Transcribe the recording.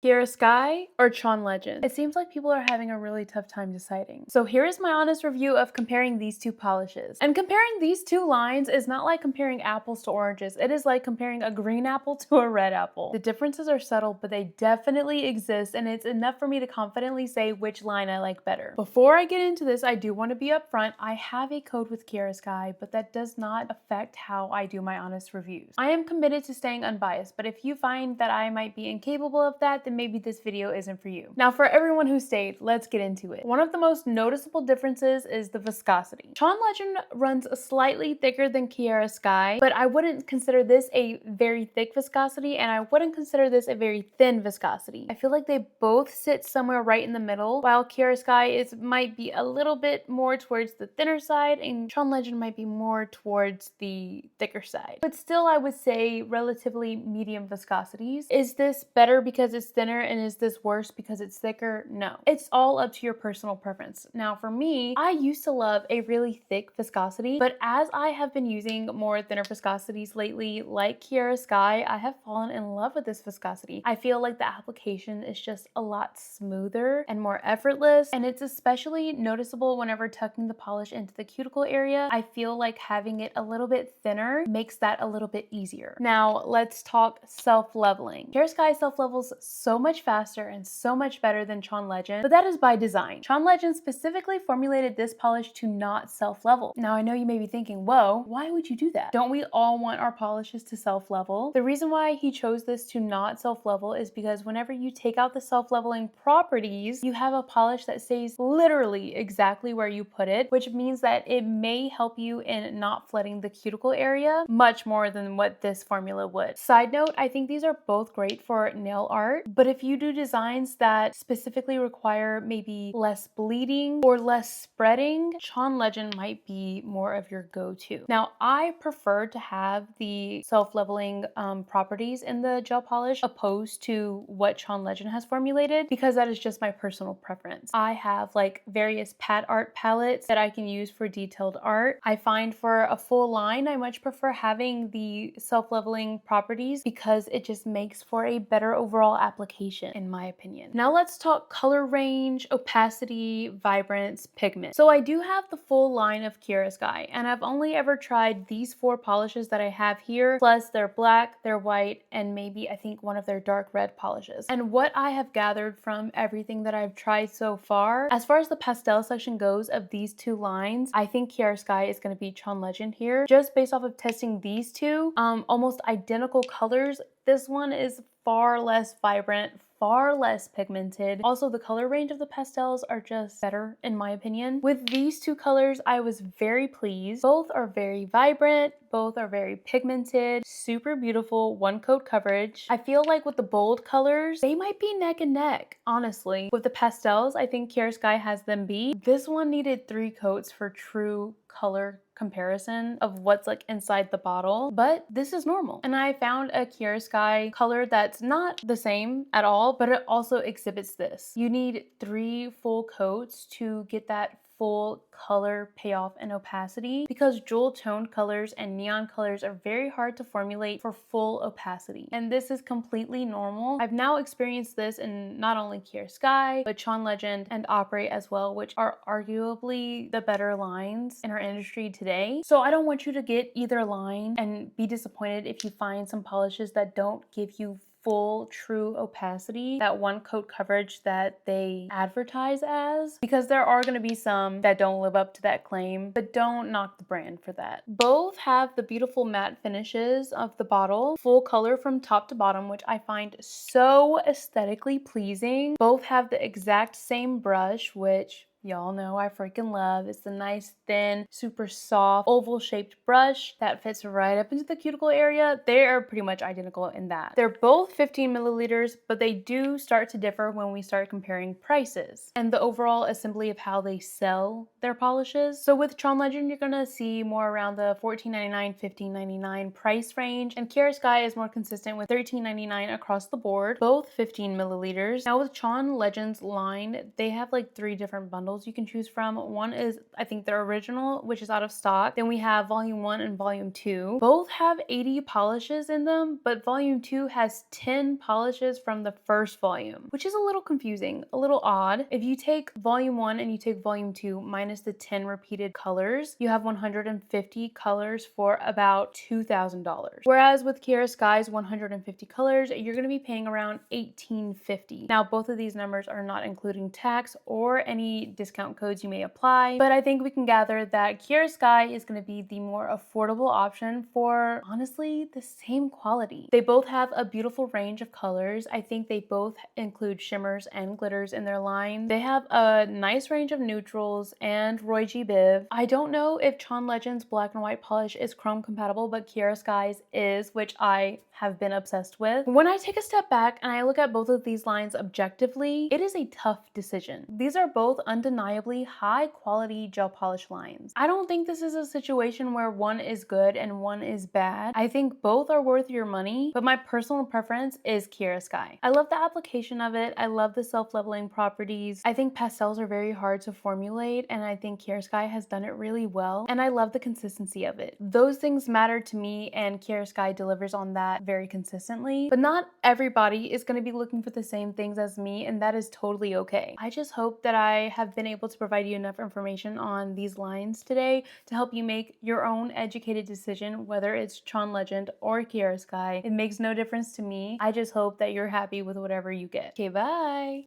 Kiara Sky or Chaun Legend? It seems like people are having a really tough time deciding. So here is my honest review of comparing these two polishes. And comparing these two lines is not like comparing apples to oranges. It is like comparing a green apple to a red apple. The differences are subtle, but they definitely exist, and it's enough for me to confidently say which line I like better. Before I get into this, I do want to be upfront. I have a code with Kiara Sky, but that does not affect how I do my honest reviews. I am committed to staying unbiased, but if you find that I might be incapable of that, then maybe this video isn't for you. Now, for everyone who stayed, let's get into it. One of the most noticeable differences is the viscosity. Chaun Legend runs slightly thicker than Kiara Sky, but I wouldn't consider this a very thick viscosity, and I wouldn't consider this a very thin viscosity. I feel like they both sit somewhere right in the middle, while Kiara Sky might be a little bit more towards the thinner side, and Chaun Legend might be more towards the thicker side. But still, I would say relatively medium viscosities. Is this better because it's thinner, and is this worse because it's thicker? No. It's all up to your personal preference. Now, for me, I used to love a really thick viscosity, but as I have been using more thinner viscosities lately, like Kiara Sky, I have fallen in love with this viscosity. I feel like the application is just a lot smoother and more effortless, and it's especially noticeable whenever tucking the polish into the cuticle area. I feel like having it a little bit thinner makes that a little bit easier. Now, let's talk self-leveling. Kiara Sky self-levels so much faster and so much better than Chaun Legend, but that is by design. Chaun Legend specifically formulated this polish to not self-level. Now, I know you may be thinking, whoa, why would you do that? Don't we all want our polishes to self-level? The reason why he chose this to not self-level is because whenever you take out the self-leveling properties, you have a polish that stays literally exactly where you put it, which means that it may help you in not flooding the cuticle area much more than what this formula would. Side note, I think these are both great for nail art, but if you do designs that specifically require maybe less bleeding or less spreading, Chaun Legend might be more of your go-to. Now, I prefer to have the self-leveling properties in the gel polish opposed to what Chaun Legend has formulated, because that is just my personal preference. I have like various pad art palettes that I can use for detailed art. I find for a full line, I much prefer having the self-leveling properties because it just makes for a better overall application, in my opinion. Now let's talk color range, opacity, vibrance, pigment. So I do have the full line of Kiara Sky, and I've only ever tried these 4 polishes that I have here, plus their black, their white, and maybe I think one of their dark red polishes. And what I have gathered from everything that I've tried so far, as far as the pastel section goes of these 2 lines, I think Kiara Sky is going to be Chaun Legend here, just based off of testing these two almost identical colors. This one is far less vibrant, far less pigmented. Also, the color range of the pastels are just better in my opinion. With these 2 colors, I was very pleased. Both are very vibrant, both are very pigmented, super beautiful, 1 coat coverage. I feel like with the bold colors, they might be neck and neck, honestly. With the pastels, I think Kiara Sky has them beat. This one needed 3 coats for true color comparison of what's like inside the bottle, but this is normal. And I found a Kiara Sky color that's not the same at all, but it also exhibits this. You need 3 full coats to get that full color payoff and opacity, because jewel toned colors and neon colors are very hard to formulate for full opacity, and this is completely normal. I've now experienced this in not only Kiara Sky but Chaun Legend and Opry as well, which are arguably the better lines in our industry today. So I don't want you to get either line and be disappointed if you find some polishes that don't give you full true opacity, that 1 coat coverage that they advertise as, because there are going to be some that don't live up to that claim, but don't knock the brand for that. Both have the beautiful matte finishes of the bottle, full color from top to bottom, which I find so aesthetically pleasing. Both have the exact same brush, which y'all know I freaking love. It's the nice, thin, super soft, oval-shaped brush that fits right up into the cuticle area. They are pretty much identical in that. They're both 15 milliliters, but they do start to differ when we start comparing prices and the overall assembly of how they sell their polishes. So with Chaun Legend, you're gonna see more around the $14.99, $15.99 price range, and Kiara Sky is more consistent with $13.99 across the board, both 15 milliliters. Now with Chaun Legend's line, they have like 3 different bundles bundles you can choose from. One is, I think, the original, which is out of stock. Then we have volume 1 and volume 2. Both have 80 polishes in them, but volume 2 has 10 polishes from the first volume, which is a little confusing, a little odd. If you take volume 1 and you take volume 2 minus the 10 repeated colors, you have 150 colors for about $2,000. Whereas with Kiara Sky's 150 colors, you're going to be paying around $1,850. Now, both of these numbers are not including tax or any discount codes you may apply, but I think we can gather that Kiara Sky is going to be the more affordable option for, honestly, the same quality. They both have a beautiful range of colors. I think they both include shimmers and glitters in their line. They have a nice range of neutrals and Roy G. Biv. I don't know if Chaun Legend's black and white polish is chrome compatible, but Kiara Sky's is, which I have been obsessed with. When I take a step back and I look at both of these lines objectively, it is a tough decision. These are both undeniably high quality gel polish lines. I don't think this is a situation where one is good and one is bad. I think both are worth your money, but my personal preference is Kiara Sky. I love the application of it. I love the self-leveling properties. I think pastels are very hard to formulate, and I think Kiara Sky has done it really well, and I love the consistency of it. Those things matter to me, and Kiara Sky delivers on that very consistently, but not everybody is going to be looking for the same things as me, and that is totally okay. I just hope that I have been able to provide you enough information on these lines today to help you make your own educated decision, whether it's Chaun Legend or Kiara Sky. It makes no difference to me. I just hope that you're happy with whatever you get. Okay, bye!